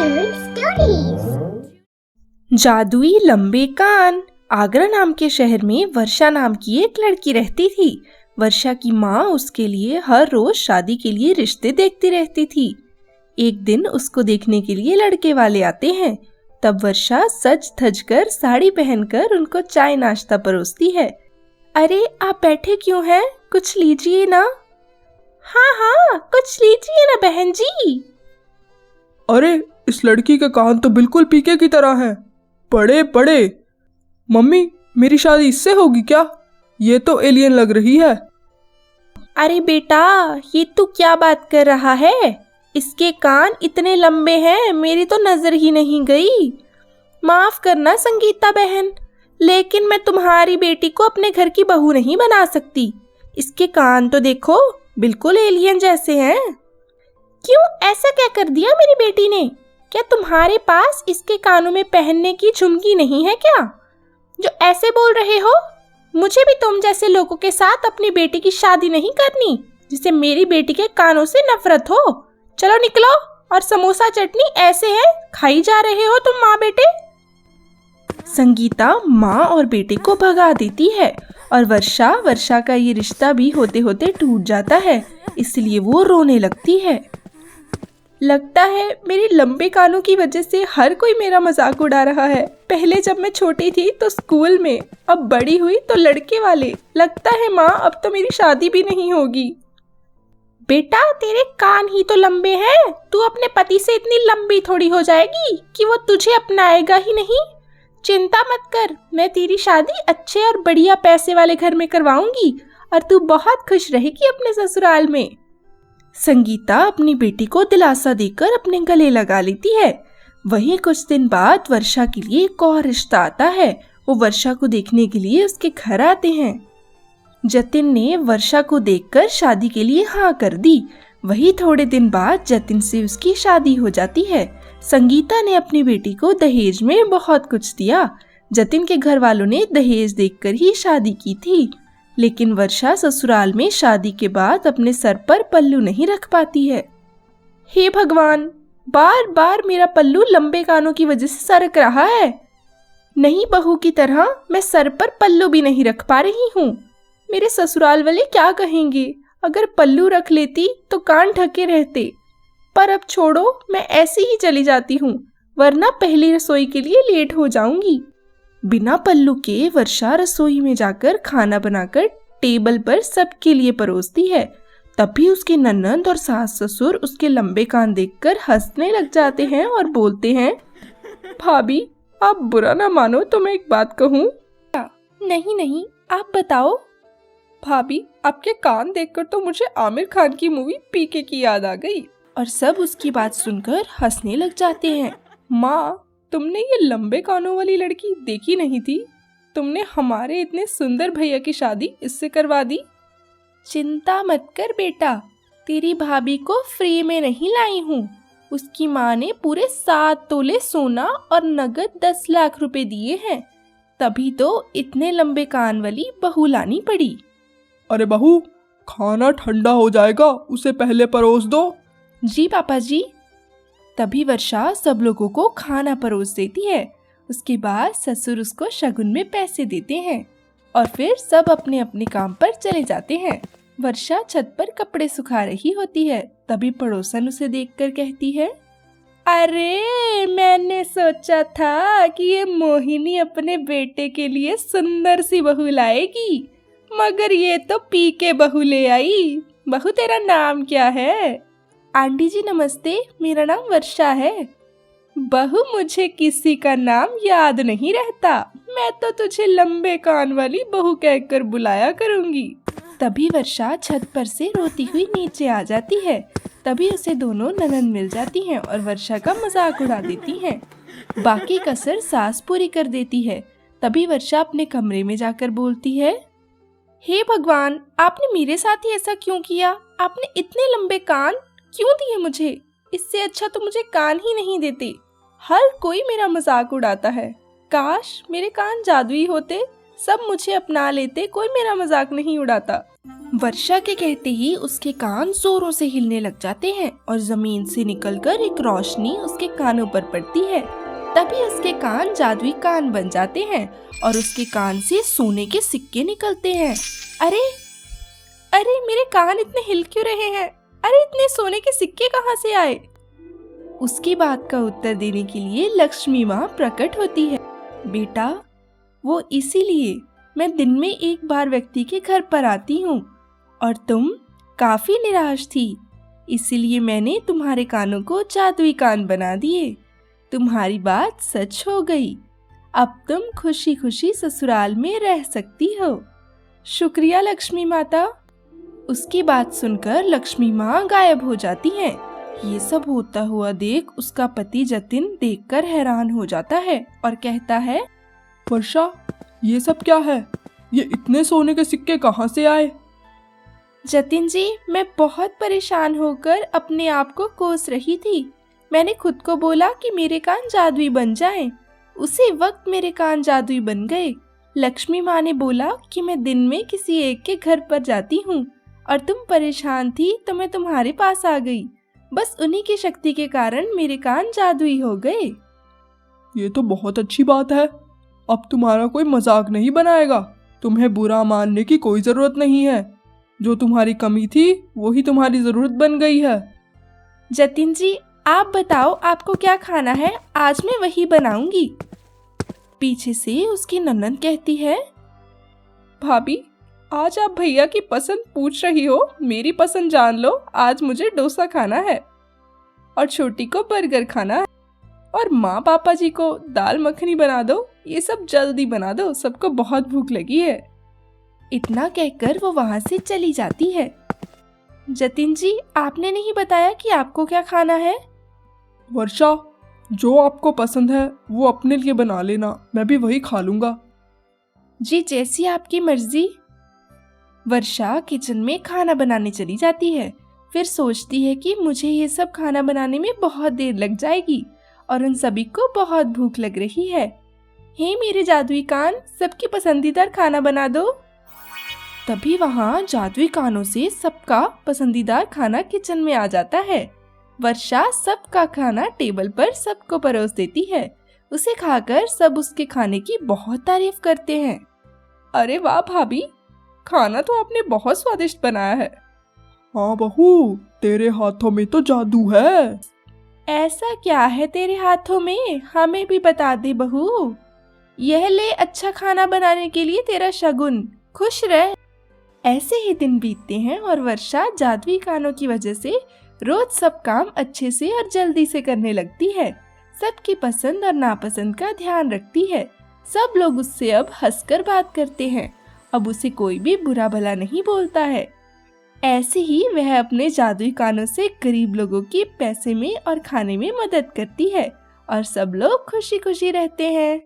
Children's Stories। जादुई लंबे कान। आगरा नाम के शहर में वर्षा नाम की एक लड़की रहती थी। वर्षा की माँ उसके लिए हर रोज शादी के लिए रिश्ते देखती रहती थी। एक दिन उसको देखने के लिए लड़के वाले आते हैं। तब वर्षा सज धज कर साड़ी पहनकर उनको चाय नाश्ता परोसती है। अरे आप बैठे क्यों हैं? कुछ लीजिए ना। हाँ कुछ लीजिए ना बहन जी। अरे इस लड़की के कान तो बिल्कुल पीके की तरह हैं, बड़े बड़े। मम्मी मेरी शादी इससे होगी क्या? ये तो एलियन लग रही है। अरे बेटा ये तू क्या बात कर रहा है? इसके कान इतने लंबे हैं मेरी तो नजर ही नहीं गई। माफ करना संगीता बहन, लेकिन मैं तुम्हारी बेटी को अपने घर की बहू नहीं बना सकती। इसके कान तो देखो बिल्कुल एलियन जैसे हैं। क्यों ऐसा क्या कर दिया मेरी बेटी ने? क्या तुम्हारे पास इसके कानों में पहनने की झुमकी नहीं है क्या, जो ऐसे बोल रहे हो? मुझे भी तुम जैसे लोगों के साथ अपनी बेटी की शादी नहीं करनी, जिसे मेरी बेटी के कानों से नफरत हो। चलो निकलो। और समोसा चटनी ऐसे है खाई जा रहे हो तुम माँ बेटे। संगीता माँ और बेटे को भगा देती है और वर्षा का ये रिश्ता भी होते होते टूट जाता है, इसलिए वो रोने लगती है। लगता है मेरे लंबे कानों की वजह से हर कोई मेरा मजाक उड़ा रहा है। पहले जब मैं छोटी थी तो स्कूल में, अब बड़ी हुई तो लड़के वाले। लगता है माँ अब तो मेरी शादी भी नहीं होगी। बेटा तेरे कान ही तो लंबे हैं, तू अपने पति से इतनी लंबी थोड़ी हो जाएगी कि वो तुझे अपनाएगा ही नहीं। चिंता मत कर, मैं तेरी शादी अच्छे और बढ़िया पैसे वाले घर में करवाऊंगी और तू बहुत खुश रहेगी अपने ससुराल में। संगीता अपनी बेटी को दिलासा देकर अपने गले लगा लेती है। वहीं कुछ दिन बाद वर्षा के लिए एक और रिश्ता आता है। वो वर्षा को देखने के लिए उसके घर आते हैं। जतिन ने वर्षा को देखकर शादी के लिए हाँ कर दी। वही थोड़े दिन बाद जतिन से उसकी शादी हो जाती है। संगीता ने अपनी बेटी को दहेज में बहुत कुछ दिया। जतिन के घर वालों ने दहेज देखकर ही शादी की थी, लेकिन वर्षा ससुराल में शादी के बाद अपने सर पर पल्लू नहीं रख पाती है। हे भगवान, बार बार मेरा पल्लू लंबे कानों की वजह से सरक रहा है। नहीं बहू की तरह मैं सर पर पल्लू भी नहीं रख पा रही हूँ। मेरे ससुराल वाले क्या कहेंगे? अगर पल्लू रख लेती तो कान ढके रहते। पर अब छोड़ो, मैं ऐसे ही चली जाती हूँ, वरना पहली रसोई के लिए लेट हो जाऊंगी। बिना पल्लू के वर्षा रसोई में जाकर खाना बनाकर टेबल पर सबके लिए परोसती है। तभी उसके ननंद और सास ससुर उसके लंबे कान देखकर हंसने लग जाते हैं और बोलते हैं, भाभी आप बुरा ना मानो तो मैं एक बात कहूँ। नहीं आप बताओ। भाभी आपके कान देखकर तो मुझे आमिर खान की मूवी पीके की याद आ गई। और सब उसकी बात सुनकर हंसने लग जाते हैं। माँ तुमने ये लंबे कानों वाली लड़की देखी नहीं थी? तुमने हमारे इतने सुंदर भैया की शादी इससे करवा दी। चिंता मत कर बेटा, तेरी भाभी को फ्री में नहीं लाई हूँ। उसकी माँ ने पूरे 7 तोले सोना और नगद 10 लाख रुपए दिए हैं, तभी तो इतने लंबे कान वाली बहू लानी पड़ी। अरे बहू, खाना ठंडा हो जाएगा, उसे पहले परोस दो। जी पापा जी। तभी वर्षा सब लोगों को खाना परोस देती है। उसके बाद ससुर उसको शगुन में पैसे देते हैं और फिर सब अपने अपने काम पर चले जाते हैं। वर्षा छत पर कपड़े सुखा रही होती है। तभी पड़ोसन उसे देखकर कहती है, अरे मैंने सोचा था कि ये मोहिनी अपने बेटे के लिए सुंदर सी बहू लाएगी, मगर ये तो पीके बहू ले आई। बहू तेरा नाम क्या है? आंटी जी नमस्ते, मेरा नाम वर्षा है। बहू मुझे किसी का नाम याद नहीं रहता, मैं तो तुझे लंबे कान वाली बहू कहकर बुलाया करूंगी। तभी वर्षा छत पर से रोती हुई नीचे आ जाती है। तभी उसे दोनों ननंद मिल जाती हैं और वर्षा का मजाक उड़ा देती हैं। बाकी कसर सास पूरी कर देती है। तभी वर्षा अपने कमरे में जाकर बोलती है, हे भगवान, आपने मेरे साथ ही ऐसा क्यों किया? आपने इतने लंबे कान क्यों दिए मुझे? इससे अच्छा तो मुझे कान ही नहीं देते। हर कोई मेरा मजाक उड़ाता है। काश मेरे कान जादुई होते, सब मुझे अपना लेते, कोई मेरा मजाक नहीं उड़ाता। वर्षा के कहते ही उसके कान जोरों से हिलने लग जाते हैं और जमीन से निकलकर एक रोशनी उसके कानों पर पड़ती है। तभी उसके कान जादुई कान बन जाते हैं और उसके कान से सोने के सिक्के निकलते हैं। अरे अरे, मेरे कान इतने हिल क्यों रहे हैं? अरे, इतने सोने के सिक्के कहाँ से आए? उसकी बात का उत्तर देने के लिए लक्ष्मी माँ प्रकट होती है। बेटा, वो इसीलिए मैं दिन में एक बार व्यक्ति के घर पर आती हूँ और तुम काफी निराश थी, इसीलिए मैंने तुम्हारे कानों को जादुई कान बना दिए। तुम्हारी बात सच हो गई। अब तुम खुशी खुशी ससुराल में रह सकती हो। शुक्रिया लक्ष्मी माता। उसकी बात सुनकर लक्ष्मी माँ गायब हो जाती हैं। ये सब होता हुआ देख उसका पति जतिन देखकर हैरान हो जाता है और कहता है, वर्षा, ये सब क्या है? ये इतने सोने के सिक्के कहाँ से आए? जतिन जी, मैं बहुत परेशान होकर अपने आप को कोस रही थी। मैंने खुद को बोला कि मेरे कान जादुई बन जाएं। उसी वक्त मेरे कान जादुई बन गए। लक्ष्मी माँ ने बोला कि मैं दिन में किसी एक के घर पर जाती हूँ और तुम परेशान थी तो मैं तुम्हारे पास आ गई। बस उन्हीं की शक्ति के कारण मेरे कान जादुई हो गए। ये तो बहुत अच्छी बात है। अब तुम्हारा कोई मजाक नहीं बनाएगा। तुम्हें बुरा मानने की कोई जरूरत नहीं है। जो तुम्हारी कमी थी वही तुम्हारी जरूरत बन गई है। जतिन जी, आप बताओ आपको क्या खाना है? आज मैं वही बनाऊंगी। पीछे से उसकी ननद कहती है, भाभी, आज आप भैया की पसंद पूछ रही हो। मेरी पसंद जान लो। आज मुझे डोसा खाना है और छोटी को बर्गर खाना है और माँ पापा जी को दाल मखनी बना दो। ये सब जल्दी बना दो, सबको बहुत भूख लगी है। इतना कहकर वो वहाँ से चली जाती है। जतिन जी, आपने नहीं बताया कि आपको क्या खाना है? वर्षा, जो आपको पसंद है वो अपने लिए बना लेना, मैं भी वही खा लूंगा। जी, जैसी आपकी मर्जी। वर्षा किचन में खाना बनाने चली जाती है। फिर सोचती है कि मुझे ये सब खाना बनाने में बहुत देर लग जाएगी और उन सभी को बहुत भूख लग रही है। हे मेरे जादुई कान, सबकी पसंदीदा खाना बना दो। तभी वहाँ जादुई कानों से सबका पसंदीदा खाना किचन में आ जाता है। वर्षा सबका खाना टेबल पर सबको परोस देती है। उसे खाकर सब उसके खाने की बहुत तारीफ करते हैं। अरे वाह भाभी, खाना तो आपने बहुत स्वादिष्ट बनाया है। हाँ बहू, तेरे हाथों में तो जादू है। ऐसा क्या है तेरे हाथों में? हमें भी बता दे बहू। यह ले अच्छा खाना बनाने के लिए तेरा शगुन। खुश रह। ऐसे ही दिन बीतते हैं और वर्षा जादुई कानों की वजह से रोज सब काम अच्छे से और जल्दी से करने लगती है। सबकी पसंद और नापसंद का ध्यान रखती है। सब लोग उससे अब हंसकर बात करते हैं। अब उसे कोई भी बुरा भला नहीं बोलता है। ऐसे ही वह अपने जादुई कानों से गरीब लोगों की पैसे में और खाने में मदद करती है और सब लोग खुशी खुशी रहते हैं।